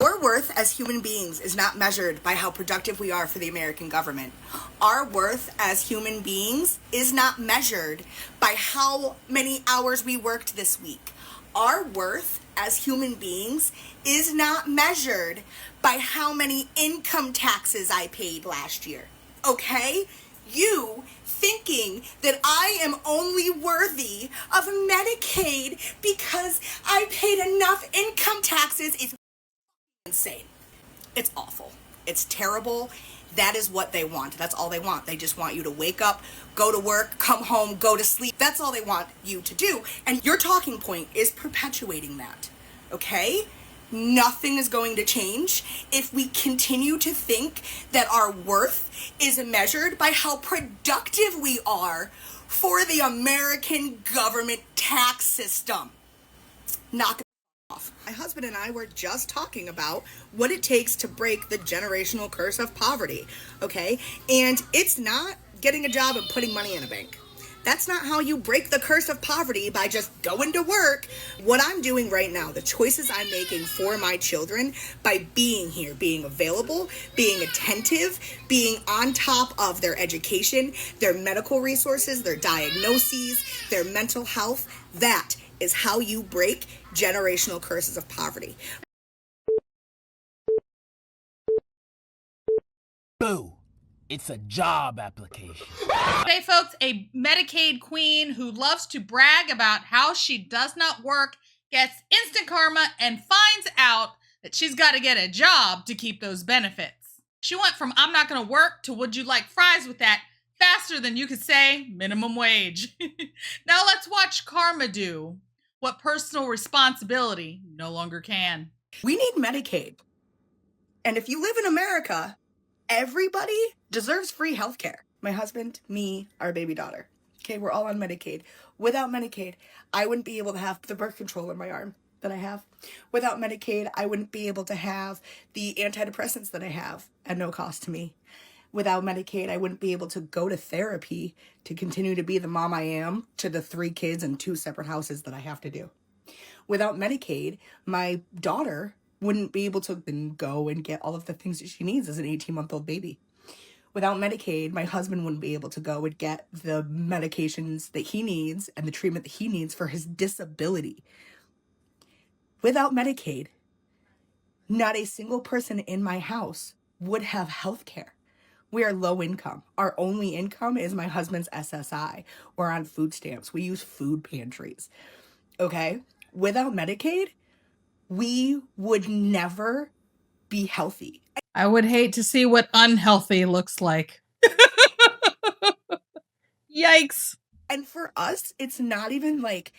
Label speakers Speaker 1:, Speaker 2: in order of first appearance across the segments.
Speaker 1: Our worth as human beings is not measured by how productive we are for the American government. Our worth as human beings is not measured by how many hours we worked this week. Our worth as human beings is not measured by how many income taxes I paid last year. Okay? You thinking that I am only worthy of Medicaid because I paid enough income taxes is insane. It's awful. It's terrible. That is what they want. That's all they want. They just want you to wake up, go to work, come home, go to sleep. That's all they want you to do. And your talking point is perpetuating that. Okay? Nothing is going to change if we continue to think that our worth is measured by how productive we are for the American government tax system. Knock it off. My husband and I were just talking about what it takes to break the generational curse of poverty, okay? And it's not getting a job and putting money in a bank. That's not how you break the curse of poverty, by just going to work. What I'm doing right now, the choices I'm making for my children by being here, being available, being attentive, being on top of their education, their medical resources, their diagnoses, their mental health, that is how you break generational curses of poverty.
Speaker 2: Boo! It's a job application.
Speaker 3: Today, folks, a Medicaid queen who loves to brag about how she does not work gets instant karma and finds out that she's got to get a job to keep those benefits. She went from I'm not going to work to would you like fries with that faster than you could say minimum wage. Now let's watch karma do what personal responsibility no longer can.
Speaker 1: We need Medicaid. And if you live in America, everybody deserves free healthcare. My husband, me, our baby daughter. Okay, we're all on Medicaid. Without Medicaid, I wouldn't be able to have the birth control in my arm that I have. Without Medicaid, I wouldn't be able to have the antidepressants that I have at no cost to me. Without Medicaid, I wouldn't be able to go to therapy to continue to be the mom I am to the 3 kids and 2 separate houses that I have to do. Without Medicaid, my daughter wouldn't be able to then go and get all of the things that she needs as an 18-month-old baby. Without Medicaid, my husband wouldn't be able to go and get the medications that he needs and the treatment that he needs for his disability. Without Medicaid, not a single person in my house would have health care. We are low income. Our only income is my husband's SSI. We're on food stamps. We use food pantries. Okay? Without Medicaid, we would never be healthy.
Speaker 3: I would hate to see what unhealthy looks like. Yikes.
Speaker 1: And for us, it's not even like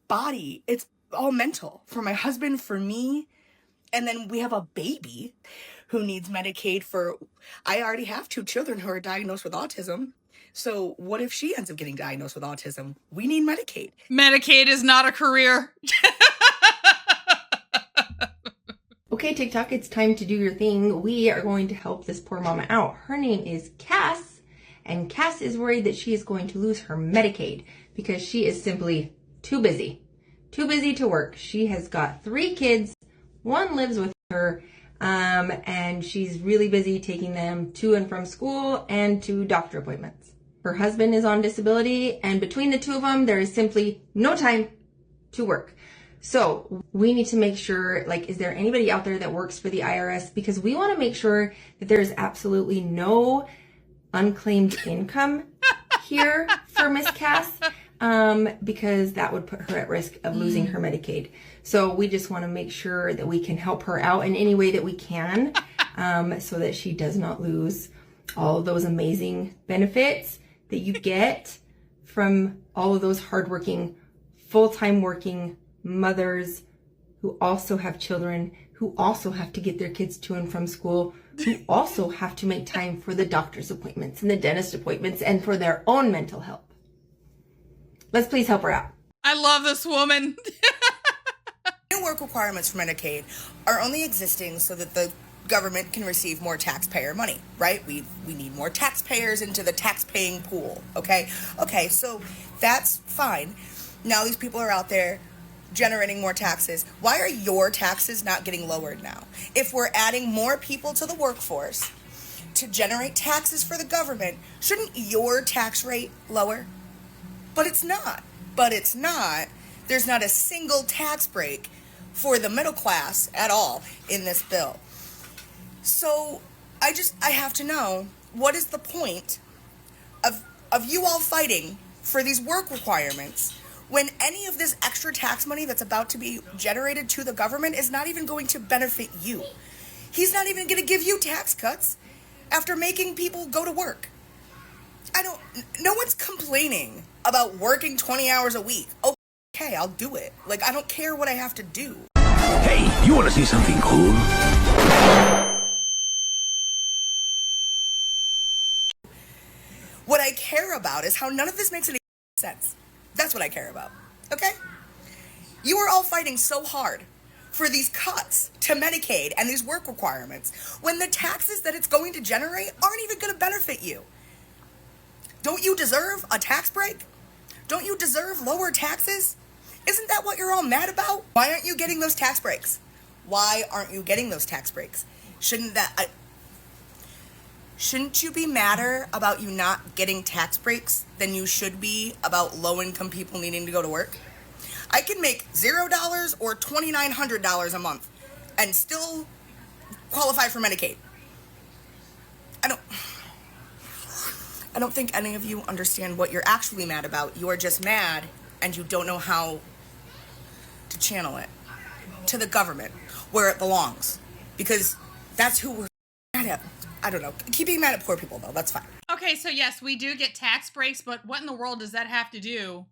Speaker 1: body. It's all mental. For my husband, for me, and then we have a baby who needs Medicaid for... I already have 2 children who are diagnosed with autism. So what if she ends up getting diagnosed with autism? We need Medicaid.
Speaker 3: Medicaid is not a career.
Speaker 4: Okay, TikTok, it's time to do your thing. We are going to help this poor mama out. Her name is Cass, and Cass is worried that she is going to lose her Medicaid because she is simply too busy. Too busy to work. She has got 3 kids. 1 lives with her, and she's really busy taking them to and from school and to doctor appointments. Her husband is on disability, and between the 2 of them, there is simply no time to work. So we need to make sure, like, is there anybody out there that works for the IRS? Because we want to make sure that there's absolutely no unclaimed income here for Miss Cass, because that would put her at risk of losing her Medicaid. So we just want to make sure that we can help her out in any way that we can, so that she does not lose all of those amazing benefits that you get from all of those hardworking, full-time working mothers who also have children, who also have to get their kids to and from school, who also have to make time for the doctor's appointments and the dentist appointments and for their own mental health. Let's please help her out.
Speaker 3: I love this woman.
Speaker 1: New work requirements for Medicaid are only existing so that the government can receive more taxpayer money, right? We need more taxpayers into the tax-paying pool, okay? Okay, so that's fine. Now these people are out there generating more taxes, why are your taxes not getting lowered now? If we're adding more people to the workforce to generate taxes for the government, shouldn't your tax rate lower? But it's not. There's not a single tax break for the middle class at all in this bill. So I have to know, what is the point of you all fighting for these work requirements when any of this extra tax money that's about to be generated to the government is not even going to benefit you? He's not even going to give you tax cuts after making people go to work. No one's complaining about working 20 hours a week. Okay, I'll do it. Like, I don't care what I have to do.
Speaker 5: Hey, you want to see something cool?
Speaker 1: What I care about is how none of this makes any sense. That's what I care about, okay? You are all fighting so hard for these cuts to Medicaid and these work requirements when the taxes that it's going to generate aren't even going to benefit you. Don't you deserve a tax break? Don't you deserve lower taxes? Isn't that what you're all mad about? Why aren't you getting those tax breaks? Shouldn't you be madder about you not getting tax breaks than you should be about low-income people needing to go to work? I can make $0 or $2,900 a month and still qualify for Medicaid. I don't think any of you understand what you're actually mad about. You are just mad and you don't know how to channel it to the government where it belongs, because that's who we're mad at. I don't know. Keep being mad at poor people, though. That's fine.
Speaker 3: Okay, so yes, we do get tax breaks, but what in the world does that have to do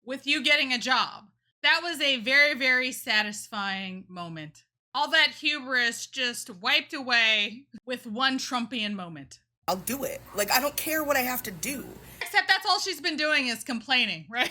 Speaker 3: with you getting a job? That was a very, very satisfying moment. All that hubris just wiped away with one Trumpian moment.
Speaker 1: I'll do it. Like, I don't care what I have to do.
Speaker 3: Except that's all she's been doing is complaining, right?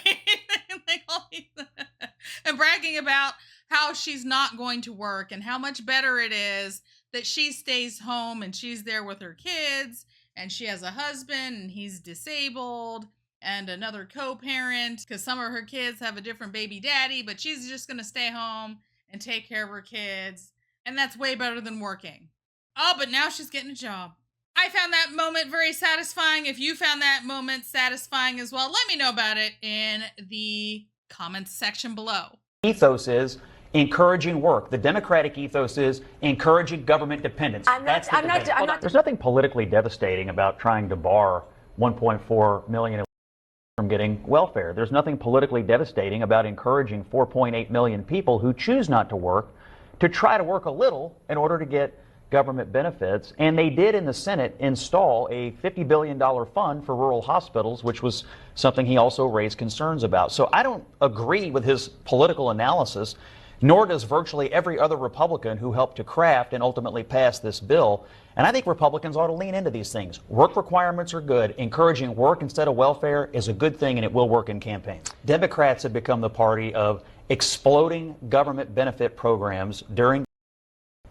Speaker 3: And bragging about how she's not going to work and how much better it is that she stays home and she's there with her kids and she has a husband and he's disabled and another co-parent because some of her kids have a different baby daddy, but she's just going to stay home and take care of her kids. And that's way better than working. Oh, but now she's getting a job. I found that moment very satisfying. If you found that moment satisfying as well, let me know about it in the comments section below.
Speaker 6: Ethos is encouraging work. The Democratic ethos is encouraging government dependence. There's nothing politically devastating about trying to bar 1.4 million from getting welfare. There's nothing politically devastating about encouraging 4.8 million people who choose not to work to try to work a little in order to get government benefits. And they did in the Senate install a $50 billion fund for rural hospitals, which was something he also raised concerns about. So I don't agree with his political analysis, nor does virtually every other Republican who helped to craft and ultimately pass this bill. And I think Republicans ought to lean into these things. Work requirements are good. Encouraging work instead of welfare is a good thing, and it will work in campaigns. Democrats have become the party of exploding government benefit programs during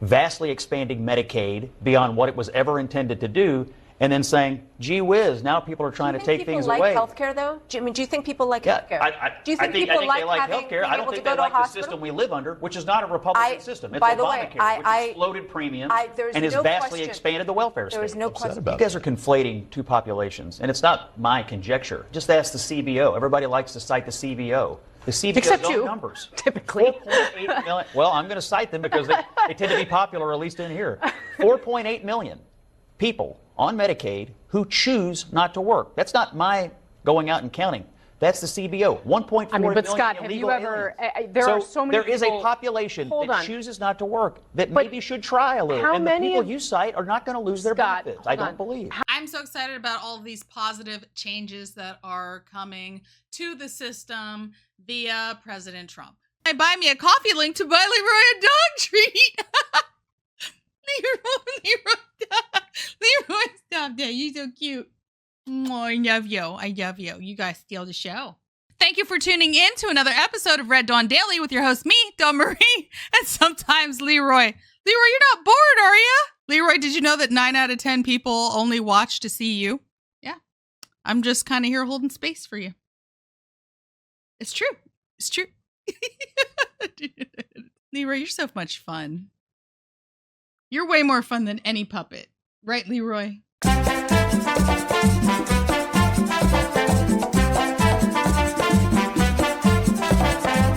Speaker 6: vastly expanding Medicaid beyond what it was ever intended to do, and then saying, gee whiz, now people are trying to take things away.
Speaker 7: Do you think people like healthcare, though? Do you think people like healthcare?
Speaker 6: Do you think people like healthcare? I don't think they like the system we live under, which is not a Republican system. It's Obamacare, which exploded premiums and has vastly expanded the welfare state.
Speaker 7: There is no question.
Speaker 6: You guys are conflating two populations, and it's not my conjecture. Just ask the CBO. Everybody likes to cite the CBO. The CBO's own numbers.
Speaker 7: Typically.
Speaker 6: 4.8 million. Well, I'm going to cite them because they tend to be popular, at least in here. 4.8 million people on Medicaid who choose not to work. That's not my going out and counting. That's the CBO. 1.4 million
Speaker 8: but Scott, have you ever? There are so many.
Speaker 6: There is a population that chooses not to work that maybe should try a little. And the people you cite are not going to lose their benefits. I don't believe.
Speaker 3: I'm so excited about all of these positive changes that are coming to the system via President Trump. Buy me a coffee link to buy Leroy a dog treat. Leroy, stop that. You're so cute. Oh, I love you. I love you. You guys steal the show. Thank you for tuning in to another episode of Red Dawn Daily with your host, me, Dawn Marie, and sometimes Leroy. Leroy, you're not bored, are you? Leroy, did you know that 9 out of 10 people only watch to see you? Yeah. I'm just kind of here holding space for you. It's true. It's true. Leroy, you're so much fun. You're way more fun than any puppet. Right, Leroy?